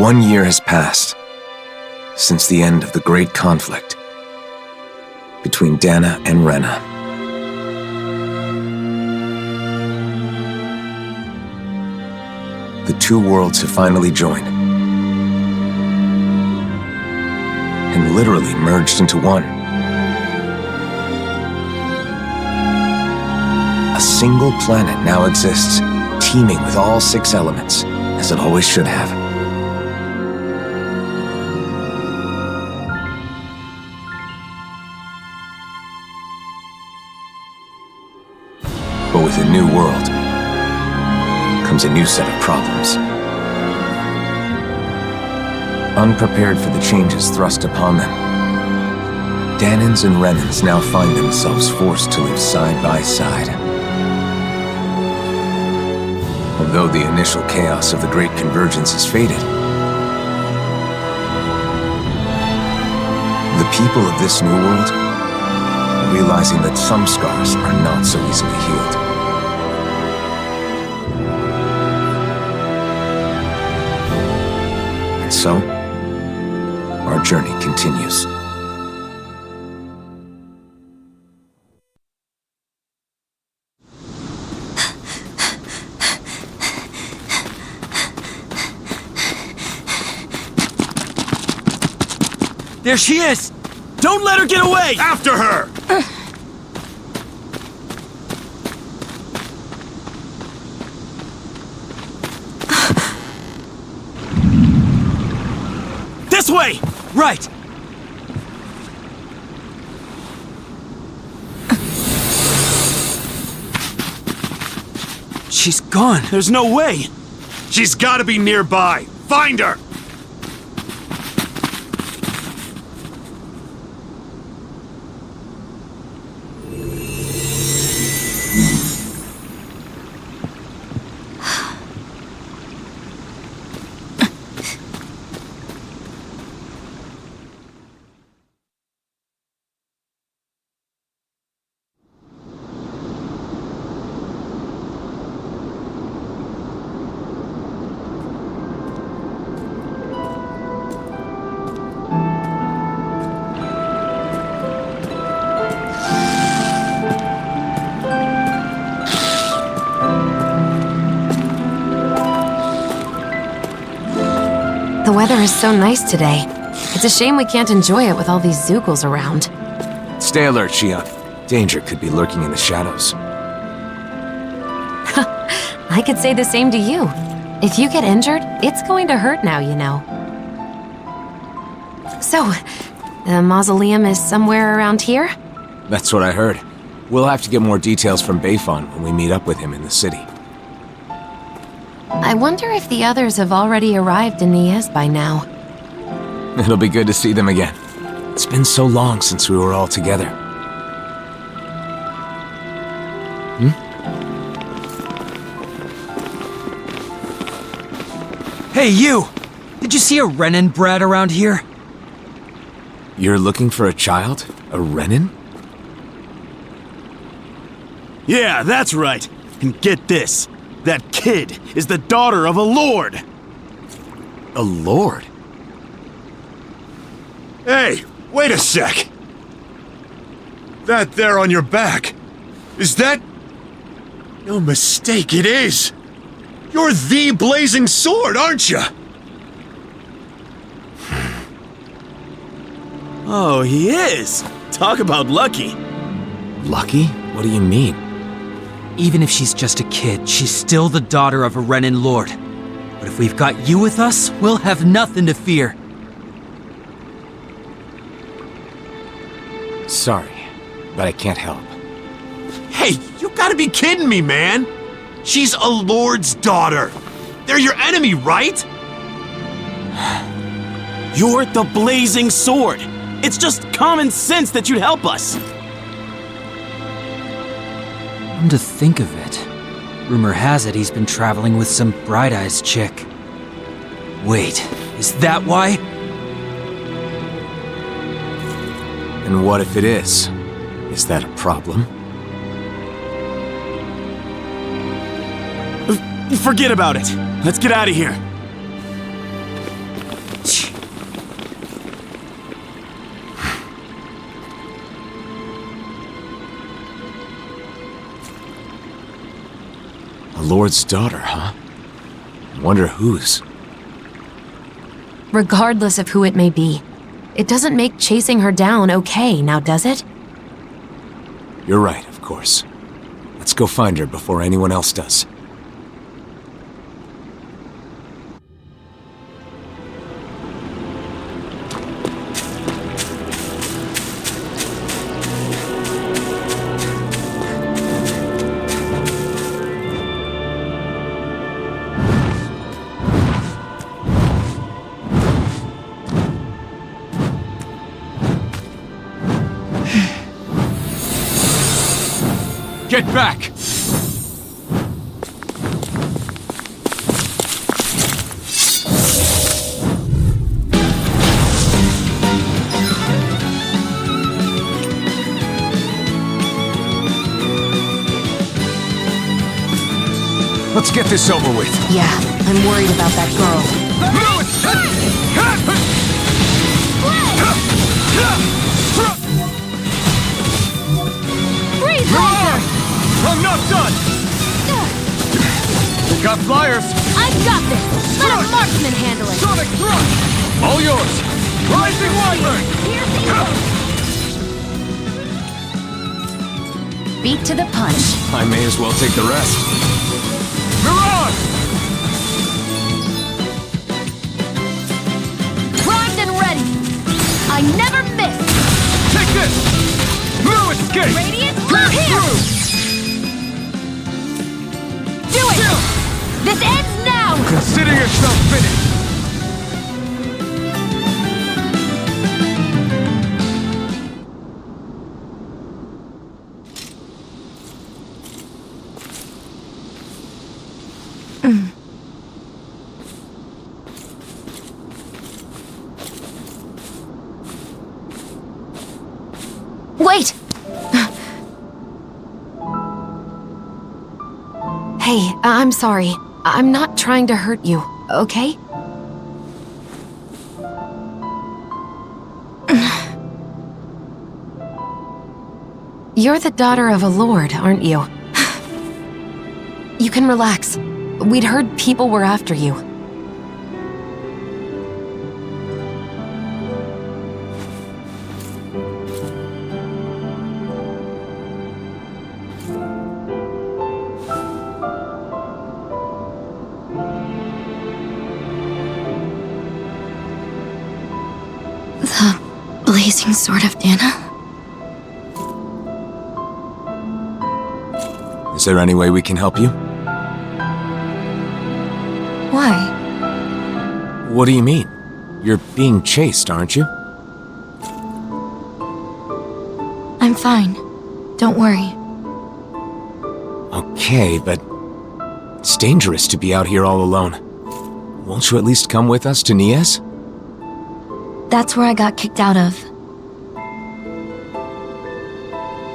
1 year has passed since the end of the great conflict between Dana and Rena. The two worlds have finally joined and literally merged into one. A single planet now exists, teeming with all 6 elements, as it always should have. But with a new world comes a new set of problems. Unprepared for the changes thrust upon them, Danans and Renans now find themselves forced to live side by side. Although the initial chaos of the Great Convergence has faded, the people of this new world are realizing that some scars are not so easily healed. And so, our journey continues. There she is! Don't let her get away! After her! This way! Right! She's gone. There's no way. She's gotta be nearby! Find her! The weather is so nice today. It's a shame we can't enjoy it with all these Zoogles around. Stay alert, Shion. Danger could be lurking in the shadows. I could say the same to you. If you get injured, it's going to hurt now, you know. So, the mausoleum is somewhere around here? That's what I heard. We'll have to get more details from Beifan when we meet up with him in the city. I wonder if the others have already arrived in Niez by now. It'll be good to see them again. It's been so long since we were all together. Hey, you! Did you see a Renan brat around here? You're looking for a child? A Renan? Yeah, that's right. And get this. That kid is the daughter of a lord! A lord? Hey, wait a sec! That there on your back, is that... No mistake, it is! You're the Blazing Sword, aren't you? Oh, he is! Talk about lucky. Lucky? What do you mean? Even if she's just a kid, she's still the daughter of a Renan lord. But if we've got you with us, we'll have nothing to fear. Sorry, but I can't help. Hey, you gotta be kidding me, man! She's a lord's daughter! They're your enemy, right? You're the Blazing Sword! It's just common sense that you'd help us! Come to think of it, rumor has it he's been traveling with some Bright Eyes chick. Wait, is that why? And what if it is? Is that a problem? Forget about it. Let's get out of here. A lord's daughter, huh? Wonder whose. Regardless of who it may be, it doesn't make chasing her down okay, now does it? You're right, of course. Let's go find her before anyone else does. Get back! Let's get this over with. Yeah, I'm worried about that girl. Freeze laser! I'm not done! We got flyers! I've got this! Let a marksman handle it! Sonic thrust! All yours! Rising Wyvern! Beat to the punch. I may as well take the rest. Mirage! Primed and ready! I never miss! Take this! No escape! Radiant, move here! Do it! This ends now! Consider yourself finished! Wait! Hey, I'm sorry. I'm not trying to hurt you, okay? You're the daughter of a lord, aren't you? You can relax. We'd heard people were after you. The blazing sword of Dana? Is there any way we can help you? Why? What do you mean? You're being chased, aren't you? I'm fine. Don't worry. Okay, but it's dangerous to be out here all alone. Won't you at least come with us to Nies? That's where I got kicked out of.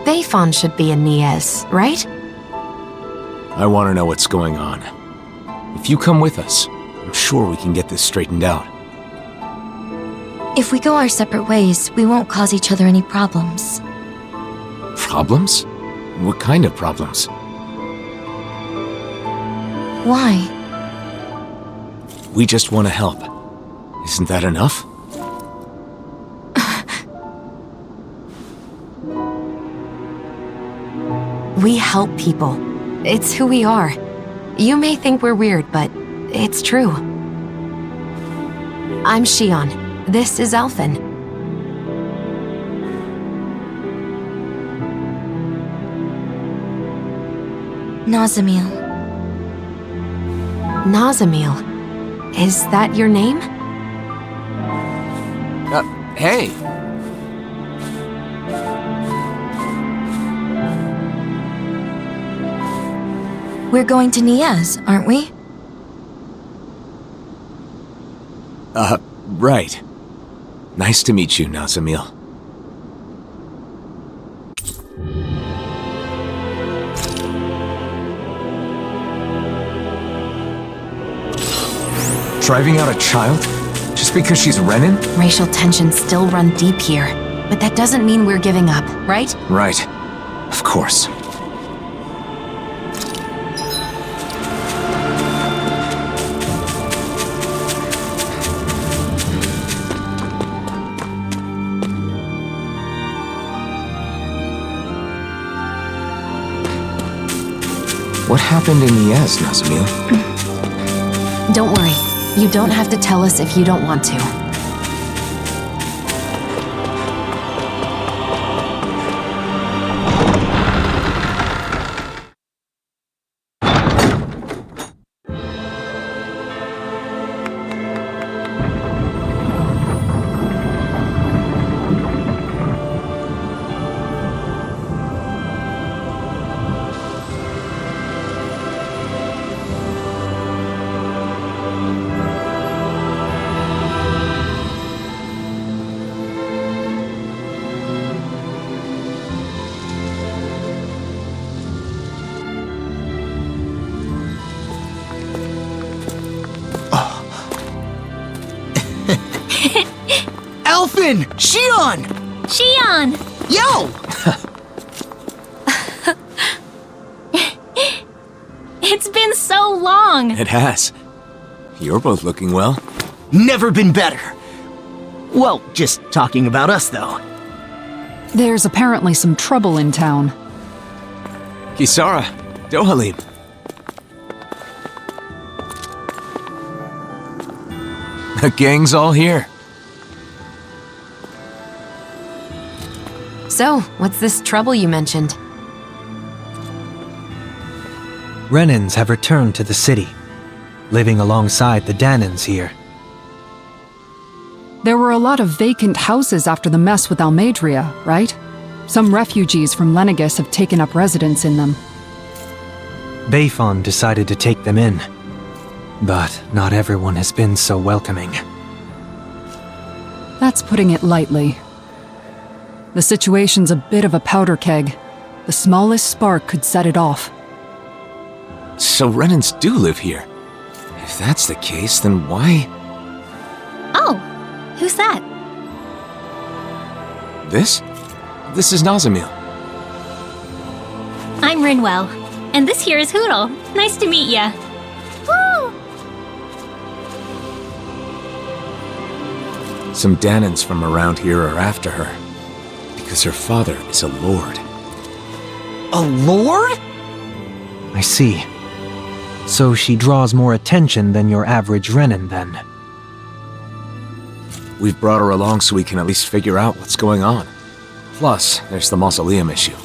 Bayfon should be in Nies, right? I want to know what's going on. If you come with us, I'm sure we can get this straightened out. If we go our separate ways, we won't cause each other any problems. Problems? What kind of problems? Why? We just want to help. Isn't that enough? We help people. It's who we are. You may think we're weird, but it's true. I'm Shion. This is Alphen. Nazamil. Nazamil. Is that your name? Hey! We're going to Nies, aren't we? Right. Nice to meet you, Nazamil. Driving out a child? Just because she's Renin? Racial tensions still run deep here, but that doesn't mean we're giving up, right? Right. Of course. What happened in Niez, Nazamil? Don't worry. You don't have to tell us if you don't want to. Elfin! Shion! Shion! Yo! It's been so long! It has. You're both looking well. Never been better. Well, just talking about us, though. There's apparently some trouble in town. Kisara, Dohalim. The gang's all here. So, what's this trouble you mentioned? Renans have returned to the city, living alongside the Danans here. There were a lot of vacant houses after the mess with Almadria, right? Some refugees from Lenegus have taken up residence in them. Bayfon decided to take them in, but not everyone has been so welcoming. That's putting it lightly. The situation's a bit of a powder keg. The smallest spark could set it off. So Renans do live here. If that's the case, then why... Oh, who's that? This? This is Nazamil. I'm Rinwell, and this here is Hoodle. Nice to meet ya. Woo! Some Danans from around here are after her. Because her father is a lord. A lord? I see. So she draws more attention than your average Renan, then. We've brought her along so we can at least figure out what's going on. Plus, there's the mausoleum issue.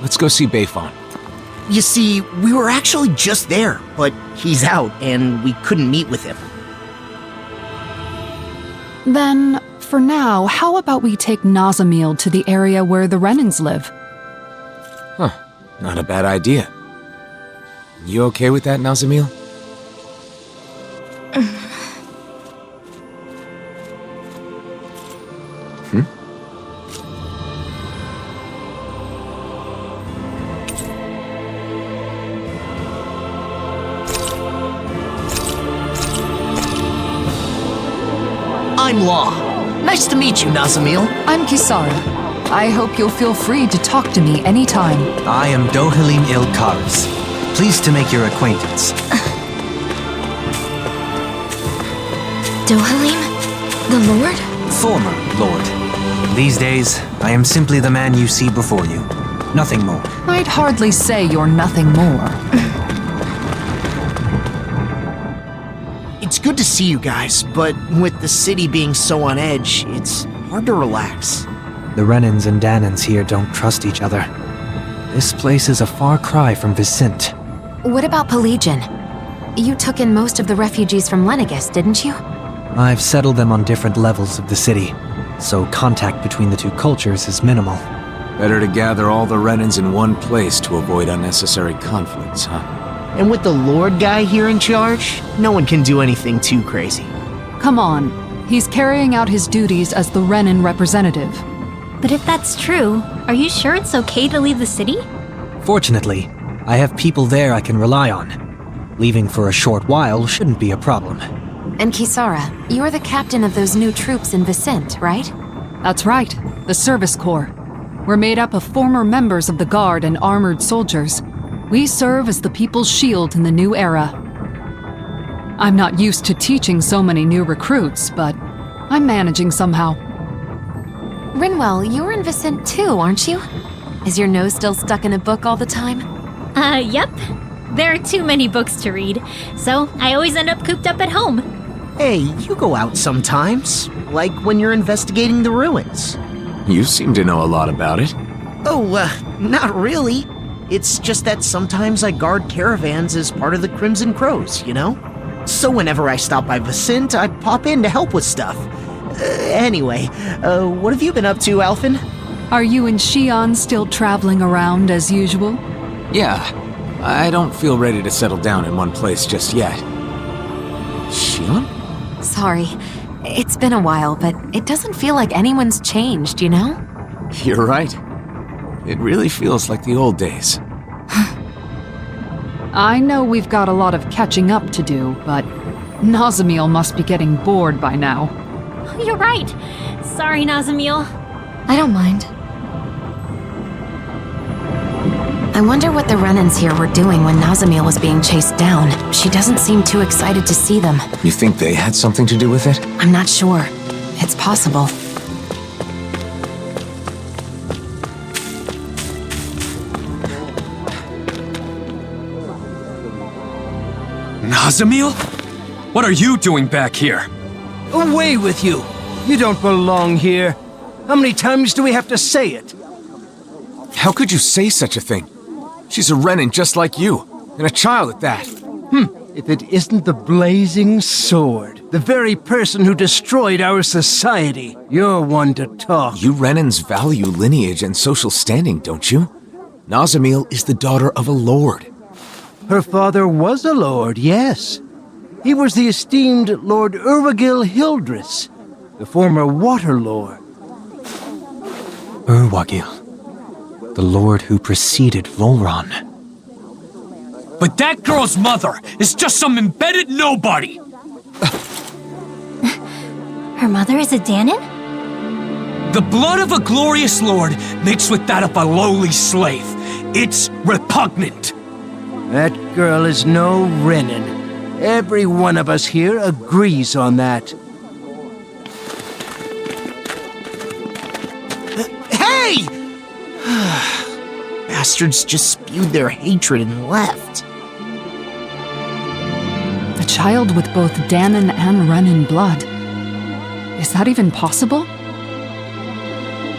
Let's go see Bayfon. You see, we were actually just there, but he's out and we couldn't meet with him. Then, for now, how about we take Nazamil to the area where the Renans live? Huh. Not a bad idea. You okay with that, Nazamil? I'm Law. Nice to meet you, Nazamil. I'm Kisara. I hope you'll feel free to talk to me anytime. I am Dohalim Ilkaris. Pleased to make your acquaintance. Dohalim? The Lord? Former Lord. These days, I am simply the man you see before you. Nothing more. I'd hardly say you're nothing more. It's good to see you guys, but with the city being so on edge, it's hard to relax. The Renans and Danans here don't trust each other. This place is a far cry from Vicent. What about Pelagian? You took in most of the refugees from Lenegus, didn't you? I've settled them on different levels of the city, so contact between the two cultures is minimal. Better to gather all the Renans in one place to avoid unnecessary conflicts, huh? And with the Lord guy here in charge, no one can do anything too crazy. Come on. He's carrying out his duties as the Renan representative. But if that's true, are you sure it's okay to leave the city? Fortunately, I have people there I can rely on. Leaving for a short while shouldn't be a problem. And Kisara, you're the captain of those new troops in Vicent, right? That's right, the Service Corps. We're made up of former members of the Guard and armored soldiers. We serve as the people's shield in the new era. I'm not used to teaching so many new recruits, but I'm managing somehow. Rinwell, you're in Vicent too, aren't you? Is your nose still stuck in a book all the time? Yep. There are too many books to read, so I always end up cooped up at home. Hey, you go out sometimes, like when you're investigating the ruins. You seem to know a lot about it. Oh, not really. It's just that sometimes I guard caravans as part of the Crimson Crows, you know? So whenever I stop by Vicent, I pop in to help with stuff. Anyway, what have you been up to, Alphen? Are you and Xion still traveling around as usual? Yeah, I don't feel ready to settle down in one place just yet. Xion? Sorry. It's been a while, but it doesn't feel like anyone's changed, you know? You're right. It really feels like the old days. I know we've got a lot of catching up to do, but Nazamil must be getting bored by now. You're right. Sorry, Nazamil. I don't mind. I wonder what the Renans here were doing when Nazamil was being chased down. She doesn't seem too excited to see them. You think they had something to do with it? I'm not sure. It's possible. Nazamil? What are you doing back here? Away with you! You don't belong here. How many times do we have to say it? How could you say such a thing? She's a Renan just like you, and a child at that. If it isn't the blazing sword, the very person who destroyed our society, you're one to talk. You Renans value lineage and social standing, don't you? Nazamil is the daughter of a lord. Her father was a lord, yes. He was the esteemed Lord Urwagil Hildress, the former Water Lord. Urwagil, the lord who preceded Volron. But that girl's mother is just some embedded nobody! Her mother is a Danon? The blood of a glorious lord mixed with that of a lowly slave. It's repugnant. That girl is no Renan. Every one of us here agrees on that. Hey! Bastards just spewed their hatred and left. A child with both Danon and Renan blood. Is that even possible?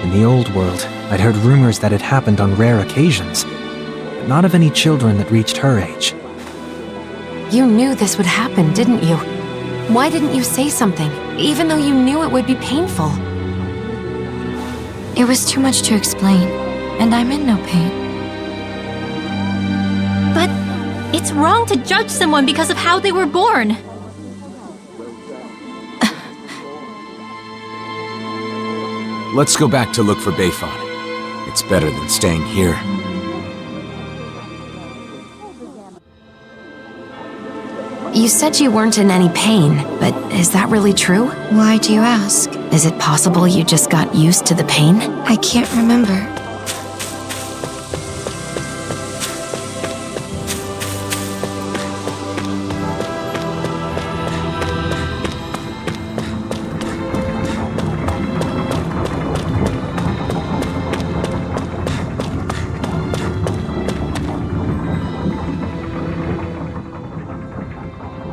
In the old world, I'd heard rumors that it happened on rare occasions, but not of any children that reached her age. You knew this would happen, didn't you? Why didn't you say something, even though you knew it would be painful? It was too much to explain, and I'm in no pain. But it's wrong to judge someone because of how they were born. Let's go back to look for Bayfon. It's better than staying here. You said you weren't in any pain, but is that really true? Why do you ask? Is it possible you just got used to the pain? I can't remember.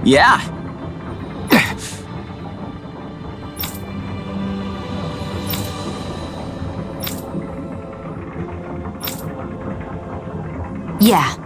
Yeah. Yeah.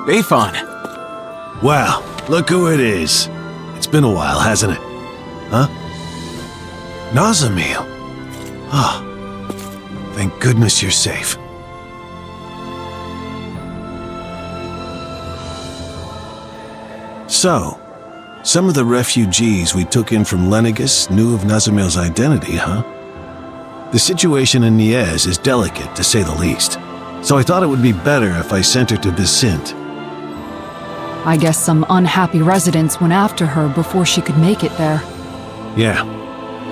Bayfon. Wow, look who it is. It's been a while, hasn't it? Huh? Nazamil. Ah, thank goodness you're safe. So, some of the refugees we took in from Lenegus knew of Nazamil's identity, huh? The situation in Niez is delicate, to say the least, so I thought it would be better if I sent her to Vicente. I guess some unhappy residents went after her before she could make it there. Yeah,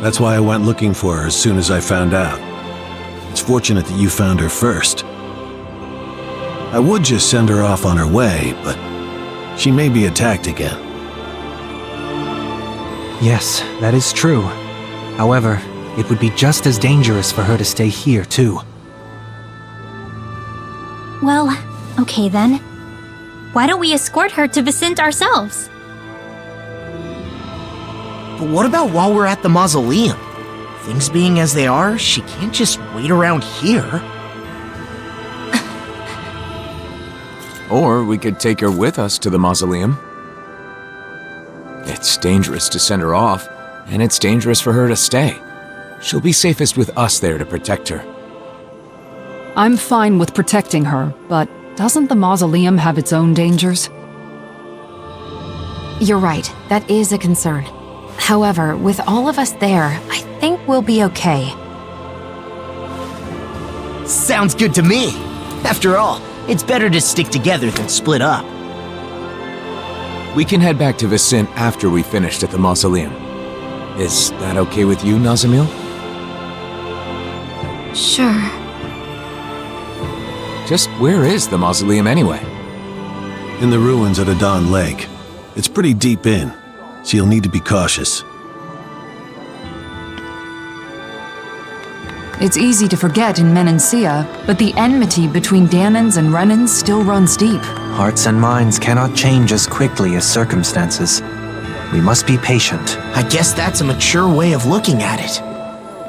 that's why I went looking for her as soon as I found out. It's fortunate that you found her first. I would just send her off on her way, but she may be attacked again. Yes, that is true. However, it would be just as dangerous for her to stay here, too. Well, okay then. Why don't we escort her to Vicente ourselves? But what about while we're at the mausoleum? Things being as they are, she can't just wait around here. Or we could take her with us to the mausoleum. It's dangerous to send her off, and it's dangerous for her to stay. She'll be safest with us there to protect her. I'm fine with protecting her, but doesn't the mausoleum have its own dangers? You're right, that is a concern. However, with all of us there, I think we'll be okay. Sounds good to me. After all, it's better to stick together than split up. We can head back to Vicente after we finished at the mausoleum. Is that okay with you, Nazamil? Sure. Just where is the mausoleum anyway? In the ruins at Adon Lake. It's pretty deep in, so you'll need to be cautious. It's easy to forget in Menancia, but the enmity between Danans and Renans still runs deep. Hearts and minds cannot change as quickly as circumstances. We must be patient. I guess that's a mature way of looking at it.